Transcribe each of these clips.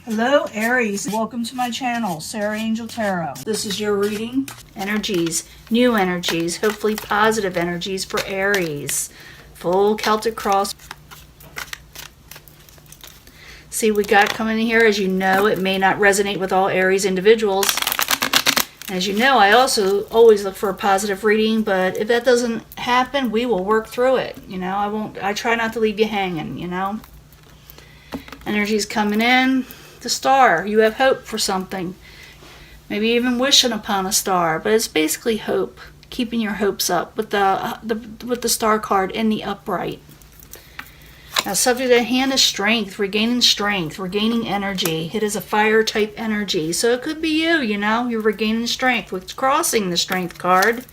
Hello Aries, welcome to my channel, Sarah Angel Tarot. This is your reading. Energies, new energies, hopefully positive energies for Aries. Full Celtic cross. See, we got coming in here. As you know, it may not resonate with all Aries individuals. As you know, I also always look for a positive reading, but if that doesn't happen, we will work through it. You know, I try not to leave you hanging, you know. Energies coming in. The star, you have hope for something. Maybe even wishing upon a star, but it's basically hope. Keeping your hopes up with the star card in the upright. Now, subject at hand is strength, regaining energy. It is a fire type energy, so it could be you. You know, you're regaining strength. With crossing the strength card,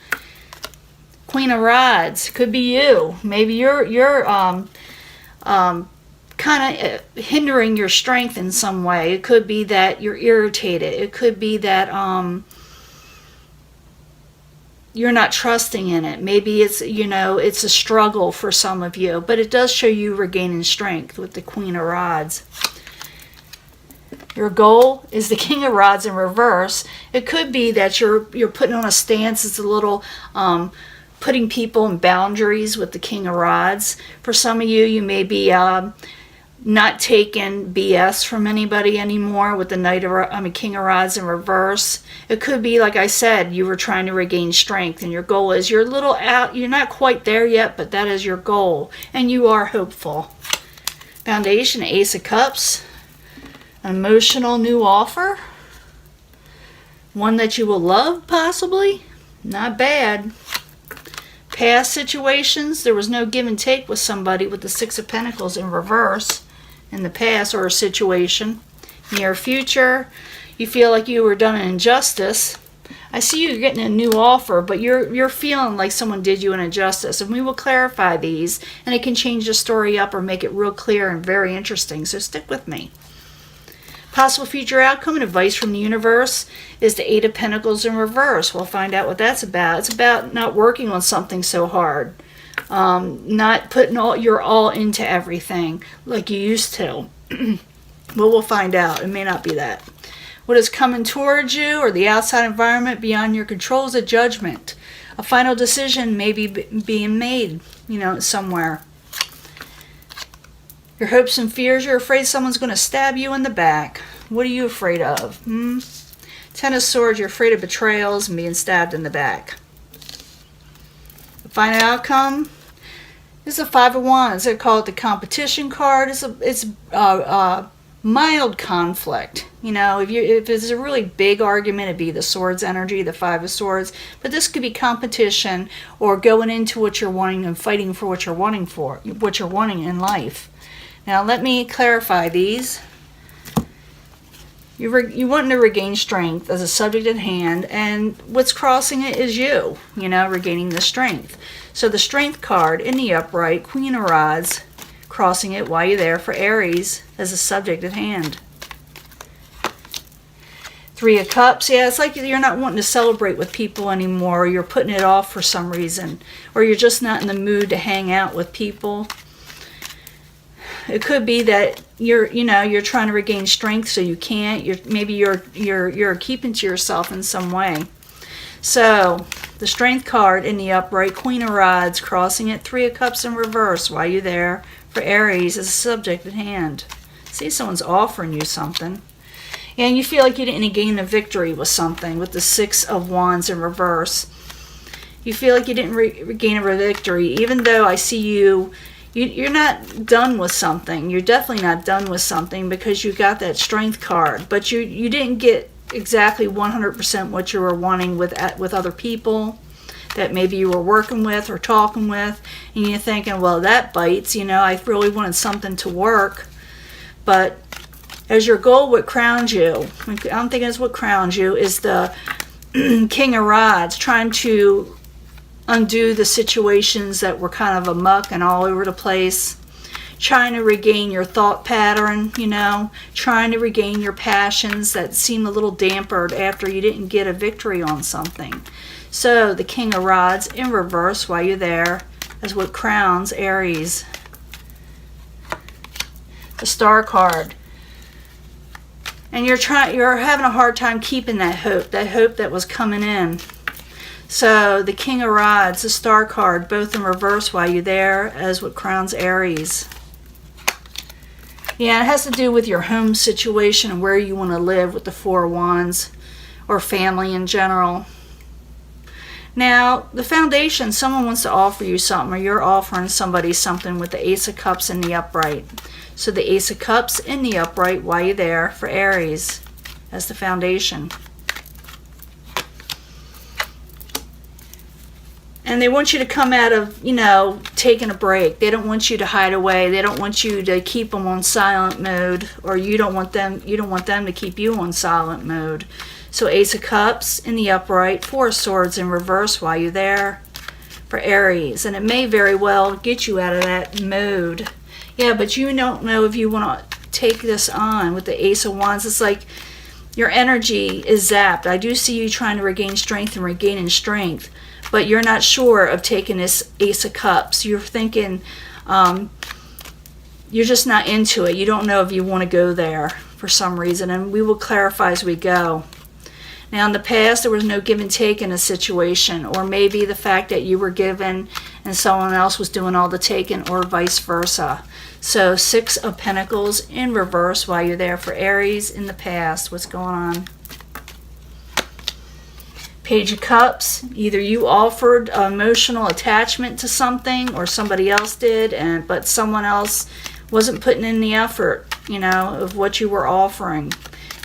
Queen of Rods, could be you. Maybe you're kind of hindering your strength in some way. It could be that you're irritated. It could be that you're not trusting in it. Maybe it's, you know, it's a struggle for some of you, but it does show you regaining strength with the Queen of Rods. Your goal is the King of Rods in reverse. It could be that you're putting on a stance. It's a little putting people in boundaries with the King of Rods. For some of you, you may be not taking BS from anybody anymore with the King of Rods in reverse. It could be, like I said, you were trying to regain strength, and your goal is you're a little out. You're not quite there yet, but that is your goal, and you are hopeful. Foundation, Ace of Cups, an emotional new offer, one that you will love, possibly. Not bad. Past situations, there was no give and take with somebody with the Six of Pentacles in reverse in the past, or a situation. Near future, you feel like you were done an injustice. I see you getting a new offer, but you're feeling like someone did you an injustice, and we will clarify these, and it can change the story up or make it real clear and very interesting, so stick with me. Possible future outcome and advice from the universe is the Eight of Pentacles in reverse. We'll find out what that's about. It's about not working on something so hard. Not putting your all into everything like you used to. But we'll find out. It may not be that. What is coming towards you or the outside environment beyond your control is a judgment. A final decision may be being made, you know, somewhere. Your hopes and fears, you're afraid someone's going to stab you in the back. What are you afraid of? Ten of Swords, you're afraid of betrayals and being stabbed in the back. The final outcome is a Five of Wands. They call it the competition card. It's mild conflict. You know, if it's a really big argument, it'd be the Swords energy, the Five of Swords. But this could be competition or going into what you're wanting and fighting for what you're wanting in life. Now, let me clarify these. You want to regain strength as a subject at hand, and what's crossing it is you know, regaining the strength. So the Strength card in the upright, Queen of Rods, crossing it while you're there for Aries as a subject at hand. Three of Cups, yeah, it's like you're not wanting to celebrate with people anymore, or you're putting it off for some reason, or you're just not in the mood to hang out with people. It could be that you're trying to regain strength, so you can't. Maybe you're keeping to yourself in some way. So the Strength card in the upright, Queen of Rods, crossing it, Three of Cups in reverse while you're there for Aries as a subject at hand. See, someone's offering you something, and you feel like you didn't gain a victory with something with the Six of Wands in reverse. You feel like you didn't regain a victory, even though I see you're not done with something. You're definitely not done with something because you got that Strength card. But you didn't get exactly 100% what you were wanting with other people that maybe you were working with or talking with. And you're thinking, well, that bites. You know, I really wanted something to work. But as your goal, what crowns you, I'm thinking is what crowns you, is the King of Rods, trying to undo the situations that were kind of amuck and all over the place, trying to regain your thought pattern, you know, trying to regain your passions that seem a little dampered after you didn't get a victory on something. So the King of Rods in reverse while you're there is what crowns Aries. The Star card, And you're having a hard time keeping that hope that was coming in. So the King of Rods, the Star card, both in reverse while you're there, as what crowns Aries. Yeah, it has to do with your home situation and where you want to live with the Four of Wands, or family in general. Now, the foundation, someone wants to offer you something, or you're offering somebody something with the Ace of Cups in the upright. So the Ace of Cups in the upright while you're there for Aries as the foundation. And they want you to come out of, taking a break. They don't want you to hide away. They don't want you to keep them on silent mode, or you don't want them to keep you on silent mode. So Ace of Cups in the upright, Four of Swords in reverse while you're there for Aries. And it may very well get you out of that mode. Yeah, but you don't know if you want to take this on with the Ace of Wands. It's like your energy is zapped. I do see you trying to regain strength and regaining strength, but you're not sure of taking this Ace of Cups. You're thinking, you're just not into it. You don't know if you want to go there for some reason, and we will clarify as we go. Now, in the past, there was no give and take in a situation, or maybe the fact that you were given and someone else was doing all the taking, or vice versa. So, Six of Pentacles in reverse while you're there for Aries in the past. What's going on? Page of Cups. Either you offered emotional attachment to something, or somebody else did, but someone else wasn't putting in the effort, of what you were offering.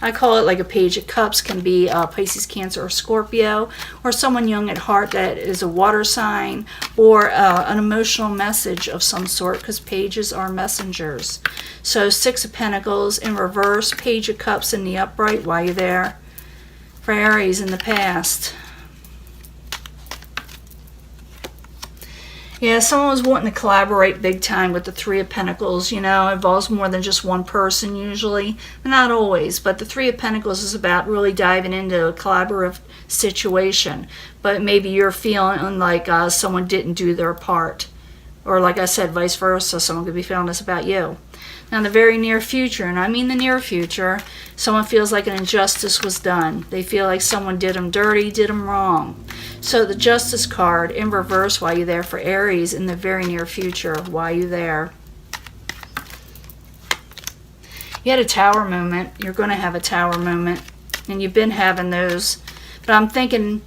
I call it like a Page of Cups can be Pisces, Cancer, or Scorpio, or someone young at heart that is a water sign, or an emotional message of some sort, because pages are messengers. So Six of Pentacles in reverse, Page of Cups in the upright while you're there for Aries in the past. Yeah, someone was wanting to collaborate big time with the Three of Pentacles. It involves more than just one person usually. Not always, but the Three of Pentacles is about really diving into a collaborative situation. But maybe you're feeling like someone didn't do their part. Or like I said, vice versa, someone could be feeling this about you. Now, in the very near future, and I mean the near future, someone feels like an injustice was done. They feel like someone did them dirty, did them wrong. So the Justice card in reverse while you're there for Aries in the very near future while you're there. You had a Tower moment. You're going to have a Tower moment. And you've been having those. But I'm thinking,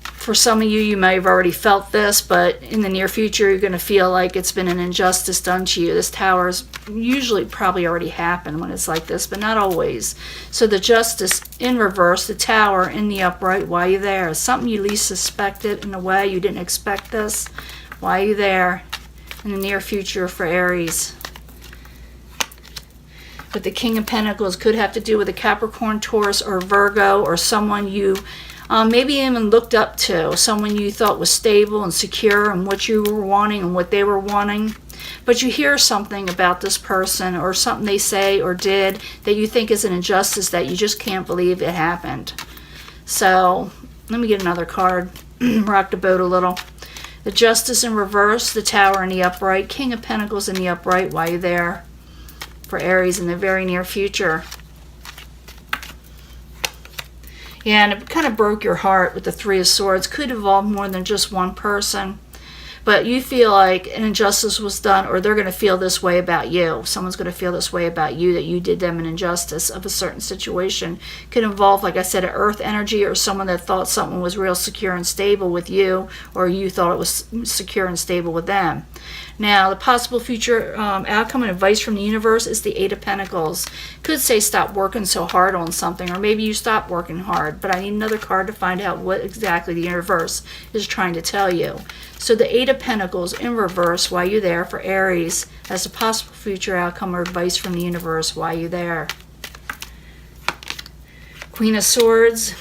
for some of you, you may have already felt this, but in the near future, you're going to feel like it's been an injustice done to you. This Tower's usually probably already happened when it's like this, but not always. So the Justice in reverse, the Tower in the upright while you're there. Something you least suspected in a way. You didn't expect this. While you're there in the near future for Aries. But the King of Pentacles could have to do with a Capricorn, Taurus, or Virgo, or someone you maybe even looked up to, someone you thought was stable and secure and what you were wanting and what they were wanting. But you hear something about this person, or something they say or did that you think is an injustice that you just can't believe it happened. So let me get another card. Rock the boat a little. The Justice in reverse, the Tower in the upright, King of Pentacles in the upright while you're there for Aries in the very near future. Yeah, and it kind of broke your heart with the Three of Swords. Could involve more than just one person. But you feel like an injustice was done, or they're going to feel this way about you. Someone's going to feel this way about you, that you did them an injustice of a certain situation. Could involve, like I said, an earth energy, or someone that thought something was real secure and stable with you, or you thought it was secure and stable with them. Now, the possible future outcome and advice from the universe is the Eight of Pentacles. Could say stop working so hard on something, or maybe you stop working hard, but I need another card to find out what exactly the universe is trying to tell you. So the Eight of Pentacles in reverse while you're there for Aries as a possible future outcome or advice from the universe while you're there. Queen of Swords.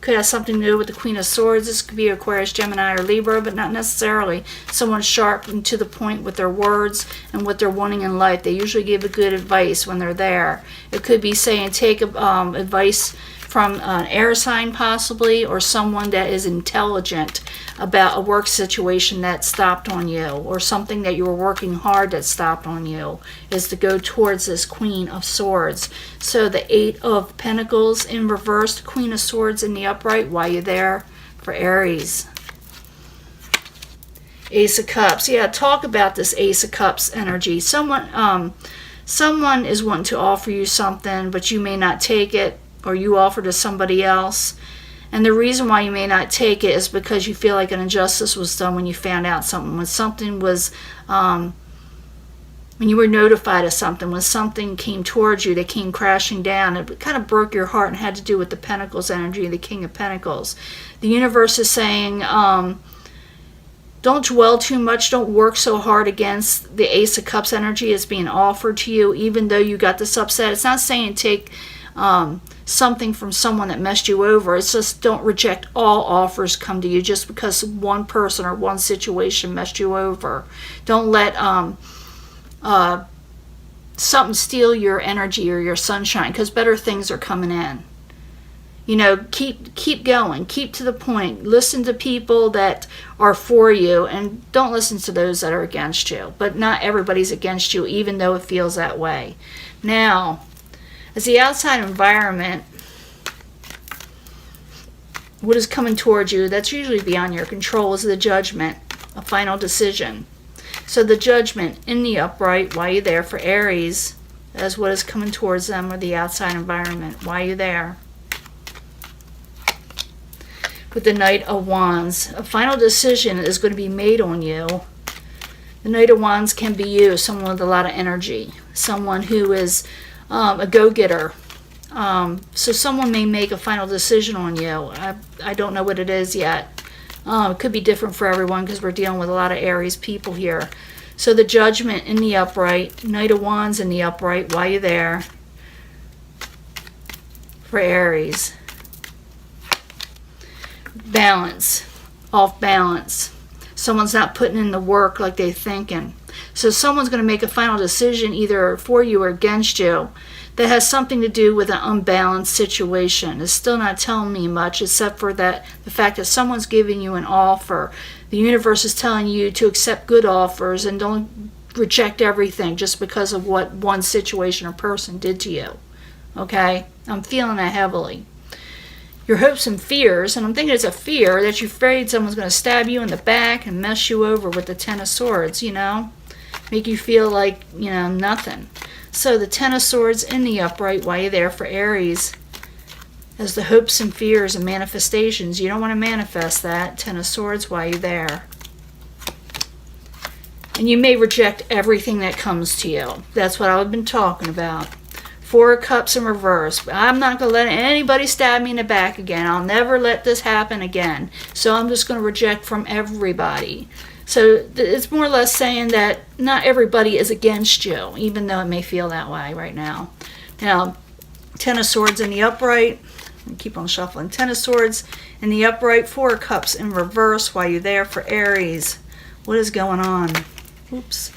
Could have something to do with the Queen of Swords. This could be Aquarius, Gemini, or Libra, but not necessarily. Someone sharp and to the point with their words and what they're wanting in life. They usually give a good advice when they're there. It could be saying take advice from an air sign possibly, or someone that is intelligent about a work situation that stopped on you, or something that you were working hard that stopped on you, is to go towards this Queen of Swords. So the Eight of Pentacles in reverse, Queen of Swords in the upright. Why you there? For Aries. Ace of Cups. Yeah, talk about this Ace of Cups energy. Someone is wanting to offer you something, but you may not take it, or you offer to somebody else. And the reason why you may not take it is because you feel like an injustice was done when you found out something. When something was, when you were notified of something, when something came towards you, that came crashing down, it kind of broke your heart and had to do with the Pentacles energy, the King of Pentacles. The universe is saying, don't dwell too much, don't work so hard against the Ace of Cups energy is being offered to you, even though you got this upset. It's not saying take something from someone that messed you over. It's just don't reject all offers come to you just because one person or one situation messed you over. Don't let something steal your energy or your sunshine, because better things are coming in. You know, keep going, keep to the point. Listen to people that are for you, and don't listen to those that are against you. But not everybody's against you, even though it feels that way. Now, as the outside environment, what is coming towards you that's usually beyond your control is the Judgment, a final decision. So the Judgment in the upright, why are you there? For Aries, as what is coming towards them, or the outside environment, why are you there? With the Knight of Wands, a final decision is going to be made on you. The Knight of Wands can be you, someone with a lot of energy, someone who is a go-getter. So someone may make a final decision on you. I don't know what it is yet. It could be different for everyone because we're dealing with a lot of Aries people here. So the Judgment in the upright, Knight of Wands in the upright, why are you there? For Aries. Balance, off balance. Someone's not putting in the work like they're thinking. So someone's going to make a final decision either for you or against you that has something to do with an unbalanced situation. It's still not telling me much, except for the fact that someone's giving you an offer. The universe is telling you to accept good offers and don't reject everything just because of what one situation or person did to you. Okay? I'm feeling that heavily. Your hopes and fears, and I'm thinking it's a fear that you're afraid someone's going to stab you in the back and mess you over with the Ten of Swords, you know? Make you feel like, you know, nothing. So the Ten of Swords in the upright, why are you there? For Aries, as the hopes and fears and manifestations. You don't want to manifest that. Ten of Swords, why are you there? And you may reject everything that comes to you. That's what I've been talking about. Four of Cups in reverse. I'm not going to let anybody stab me in the back again. I'll never let this happen again. So I'm just going to reject from everybody. So it's more or less saying that not everybody is against you, even though it may feel that way right now. Now, Ten of Swords in the upright. Keep on shuffling. Ten of Swords in the upright. Four of Cups in reverse. Why are you there? For Aries. What is going on? Oops.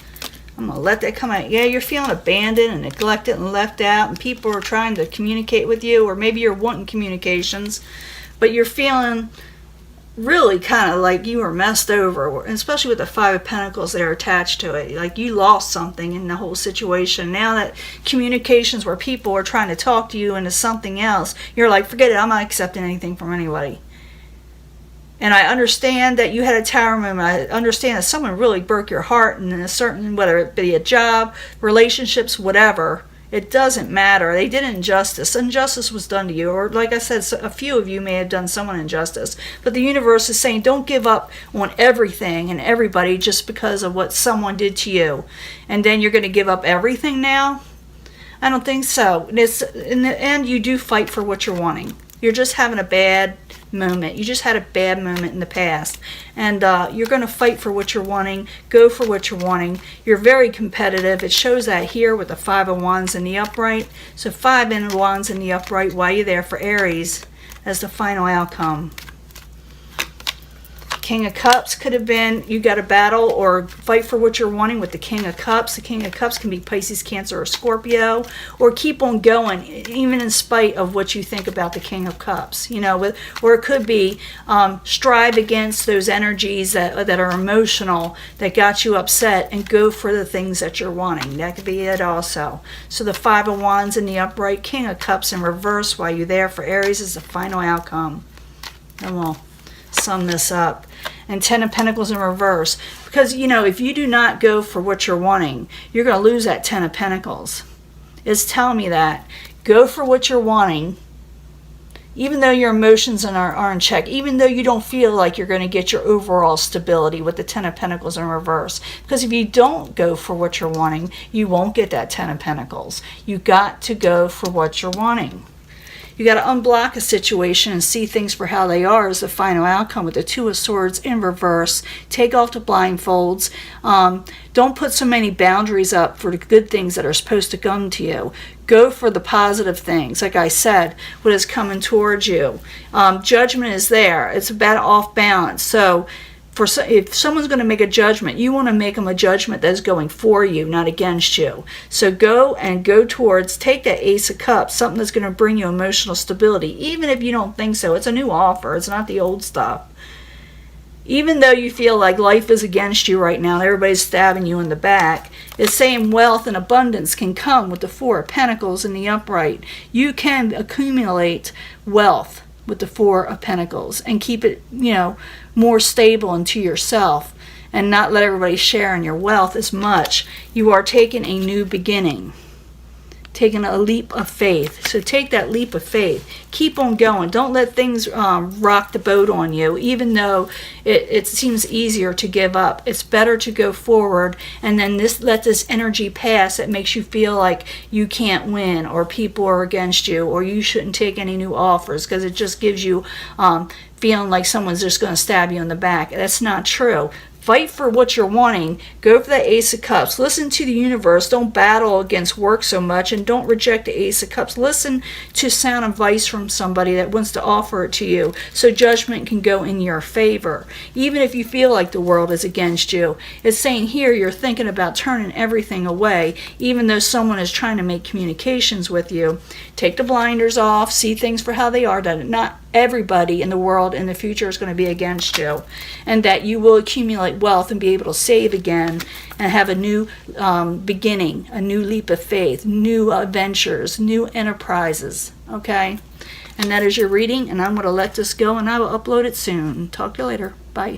I'm going to let that come out. Yeah, you're feeling abandoned and neglected and left out, and people are trying to communicate with you, or maybe you're wanting communications, but you're feeling really kind of like you were messed over, especially with the Five of Pentacles that are attached to it. Like you lost something in the whole situation. Now that communications where people are trying to talk to you into something else, you're like, forget it, I'm not accepting anything from anybody. And I understand that you had a tower moment. I understand that someone really broke your heart in a certain, whether it be a job, relationships, whatever. It doesn't matter. They did injustice. Injustice was done to you. Or like I said, a few of you may have done someone injustice. But the universe is saying don't give up on everything and everybody just because of what someone did to you. And then you're going to give up everything now? I don't think so. In the end, you do fight for what you're wanting. You're just having a bad moment. You just had a bad moment in the past, and you're going to fight for what you're wanting, go for what you're wanting. You're very competitive. It shows that here with the Five of Wands in the upright. So Five of Wands in the upright, why are you there? For Aries as the final outcome. King of Cups could have been you got to battle or fight for what you're wanting with the King of Cups. The King of Cups can be Pisces, Cancer, or Scorpio, or keep on going even in spite of what you think about the King of Cups. You know, or it could be strive against those energies that are emotional that got you upset and go for the things that you're wanting. That could be it also. So the Five of Wands in the upright, King of Cups in reverse while you're there for Aries is the final outcome. And we'll sum this up. And Ten of Pentacles in reverse. Because, you know, if you do not go for what you're wanting, you're going to lose that Ten of Pentacles. It's telling me that. Go for what you're wanting. Even though your emotions are in check. Even though you don't feel like you're going to get your overall stability with the Ten of Pentacles in reverse. Because if you don't go for what you're wanting, you won't get that Ten of Pentacles. You got to go for what you're wanting. You got to unblock a situation and see things for how they are as the final outcome with the Two of Swords in reverse. Take off the blindfolds. Don't put so many boundaries up for the good things that are supposed to come to you. Go for the positive things. Like I said, what is coming towards you. Judgment is there. It's about off balance. So if someone's going to make a judgment, you want to make them a judgment that's going for you, not against you. So go towards, take that Ace of Cups, something that's going to bring you emotional stability. Even if you don't think so, it's a new offer. It's not the old stuff. Even though you feel like life is against you right now and everybody's stabbing you in the back, it's saying wealth and abundance can come with the Four of Pentacles in the upright. You can accumulate wealth with the Four of Pentacles and keep it, you know, more stable into yourself and not let everybody share in your wealth as much. You are taking a new beginning, taking a leap of faith. So take that leap of faith. Keep on going. Don't let things rock the boat on you, even though it seems easier to give up. It's better to go forward and then let this energy pass that makes you feel like you can't win or people are against you or you shouldn't take any new offers, because it just gives you feeling like someone's just going to stab you in the back. That's not true. Fight for what you're wanting. Go for the Ace of Cups. Listen to the universe. Don't battle against work so much, and don't reject the Ace of Cups. Listen to sound advice from somebody that wants to offer it to you so judgment can go in your favor. Even if you feel like the world is against you, it's saying here you're thinking about turning everything away, even though someone is trying to make communications with you. Take the blinders off. See things for how they are. That not everybody in the world in the future is going to be against you, and that you will accumulate wealth and be able to save again and have a new beginning, a new leap of faith, new adventures, new enterprises. Okay, and that is your reading, and I'm going to let this go and I will upload it soon. Talk to you later. Bye.